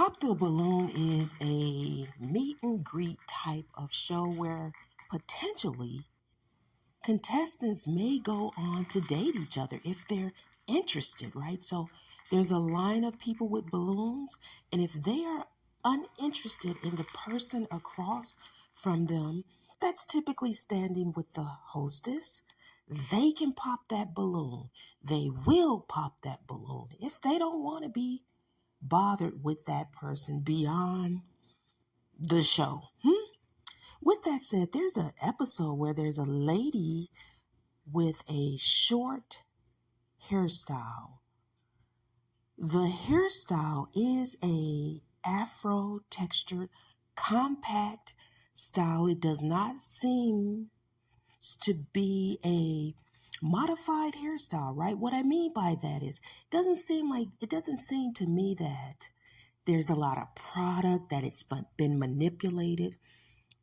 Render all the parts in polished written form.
Pop the Balloon is a meet and greet type of show where potentially contestants may go on to date each other if they're interested, right? So there's a line of people with balloons, and if they are uninterested in the person across from them that's typically standing with the hostess, they can pop that balloon. They will pop that balloon if they don't want to be bothered with that person beyond the show. With that said, there's an episode where there's a lady with a short hairstyle. The hairstyle is a afro textured compact style. It does not seem to be a modified hairstyle, right? What I mean by that is it doesn't seem to me that there's a lot of product that it's been manipulated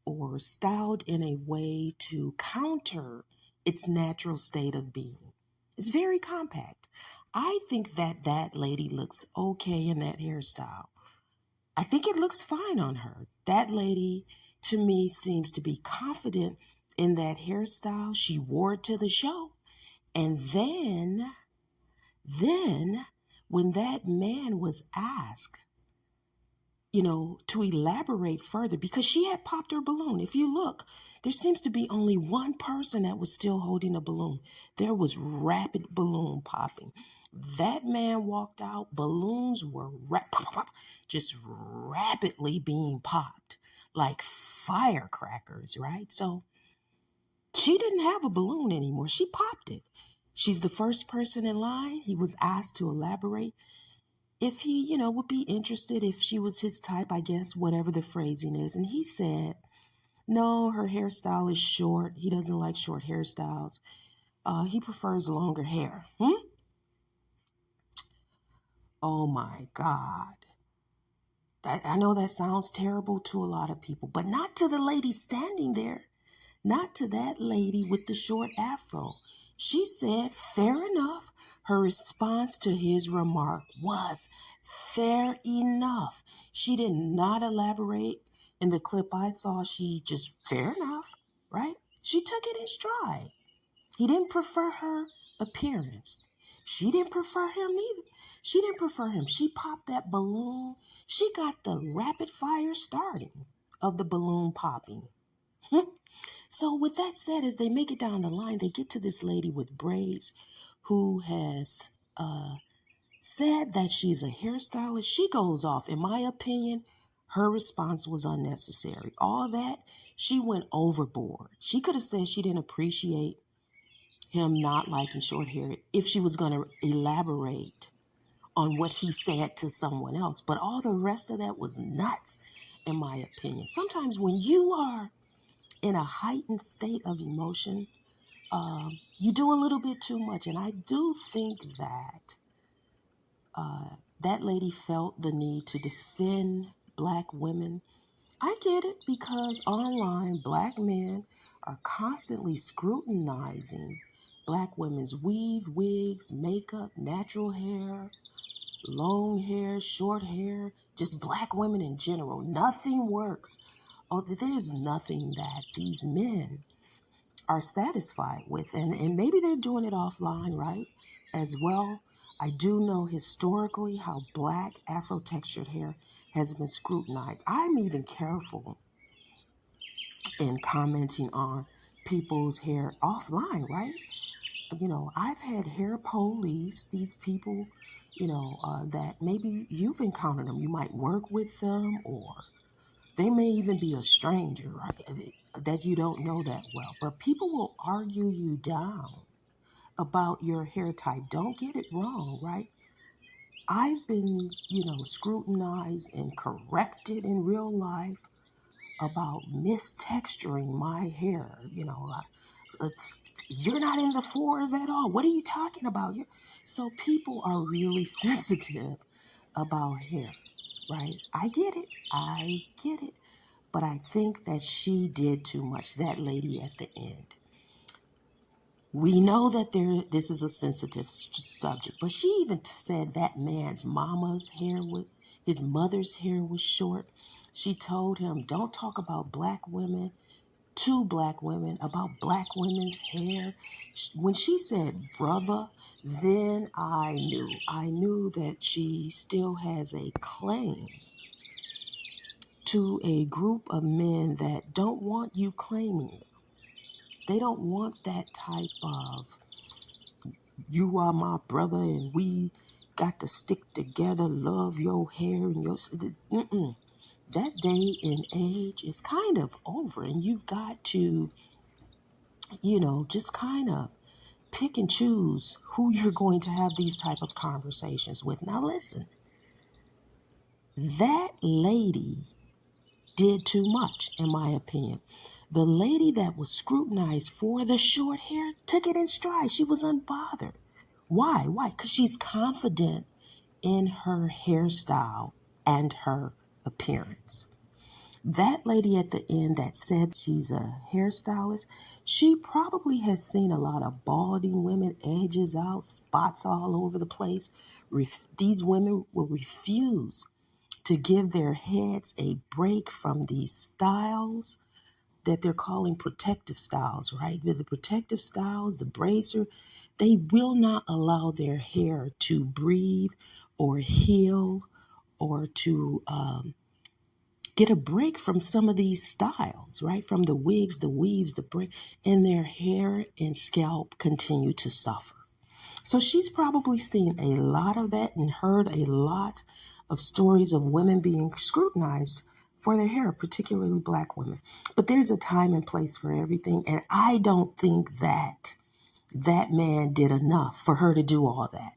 or styled in a way to counter its natural state of being. It's very compact. I think that lady looks okay in that hairstyle. I think it looks fine on her. That lady, to me, seems to be confident in that hairstyle. She wore it to the show. And then, when that man was asked, to elaborate further, because she had popped her balloon. If you look, there seems to be only one person that was still holding a balloon. There was rapid balloon popping. That man walked out, balloons were just rapidly being popped like firecrackers, right? So she didn't have a balloon anymore. She popped it. She's the first person in line. He was asked to elaborate if he, would be interested if she was his type, I guess, whatever the phrasing is. And he said, no, her hairstyle is short. He doesn't like short hairstyles. He prefers longer hair. Oh my God. I know that sounds terrible to a lot of people, but not to the lady standing there. Not to that lady with the short afro. She said, fair enough. Her response to his remark was fair enough. She did not elaborate. In the clip I saw, she just, fair enough, right? She took it in stride. He didn't prefer her appearance. She didn't prefer him neither. She didn't prefer him. She popped that balloon. She got the rapid fire starting of the balloon popping. So with that said, as they make it down the line, they get to this lady with braids who has said that she's a hairstylist. She goes off. In my opinion, her response was unnecessary. All that, she went overboard. She could have said she didn't appreciate him not liking short hair if she was going to elaborate on what he said to someone else. But all the rest of that was nuts, in my opinion. Sometimes when you are in a heightened state of emotion, you do a little bit too much. And I do think that that lady felt the need to defend Black women. I get it, because online Black men are constantly scrutinizing Black women's weave, wigs, makeup, natural hair, long hair, short hair, just Black women in general. Nothing works. Oh, there's nothing that these men are satisfied with. And maybe they're doing it offline, right? As well. I do know historically how Black Afro-textured hair has been scrutinized. I'm even careful in commenting on people's hair offline, right? I've had hair police, these people, that maybe you've encountered them. You might work with them, or they may even be a stranger, right? That you don't know that well. But people will argue you down about your hair type. Don't get it wrong, right? I've been, scrutinized and corrected in real life about mistexturing my hair. You're not in the fours at all. What are you talking about? So people are really sensitive about hair, right? I get it. But I think that she did too much, that lady at the end. We know that this is a sensitive subject, but she even said that man's mama's hair, His mother's hair was short. She told him, don't talk about black women to black women about black women's hair. When she said brother, then I knew that she still has a claim to a group of men that don't want you claiming them. They don't want that type of, you are my brother and we got to stick together, love your hair and your... That day and age is kind of over, and you've got to, just kind of pick and choose who you're going to have these type of conversations with. Now listen, that lady did too much, in my opinion. The lady that was scrutinized for the short hair took it in stride. She was unbothered. Why? Because she's confident in her hairstyle and her appearance. That lady at the end that said she's a hairstylist, she probably has seen a lot of balding women, edges out, spots all over the place. These women will refuse to give their heads a break from these styles that they're calling protective styles, right? With the protective styles, the bracer, they will not allow their hair to breathe or heal or to get a break from some of these styles, right? From the wigs, the weaves, the break, and their hair and scalp continue to suffer. So she's probably seen a lot of that and heard a lot of stories of women being scrutinized for their hair, particularly black women. But there's a time and place for everything. And I don't think that that man did enough for her to do all that,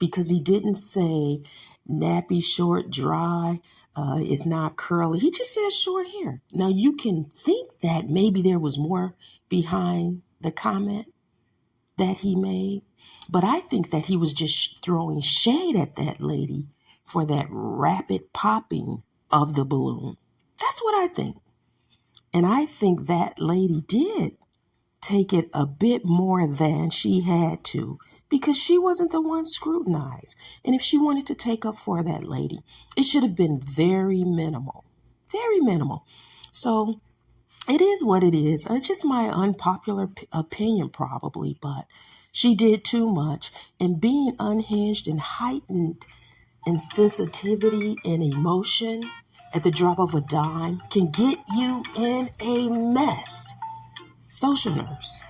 because he didn't say nappy, short, dry, it's not curly. He just said short hair. Now you can think that maybe there was more behind the comment that he made, but I think that he was just throwing shade at that lady for that rapid popping of the balloon. That's what I think. And I think that lady did take it a bit more than she had to, because she wasn't the one scrutinized. And if she wanted to take up for that lady, it should have been very minimal. Very minimal. So it is what it is. It's just my unpopular opinion, probably, but she did too much. And being unhinged and heightened in sensitivity and emotion at the drop of a dime can get you in a mess. Social nerves.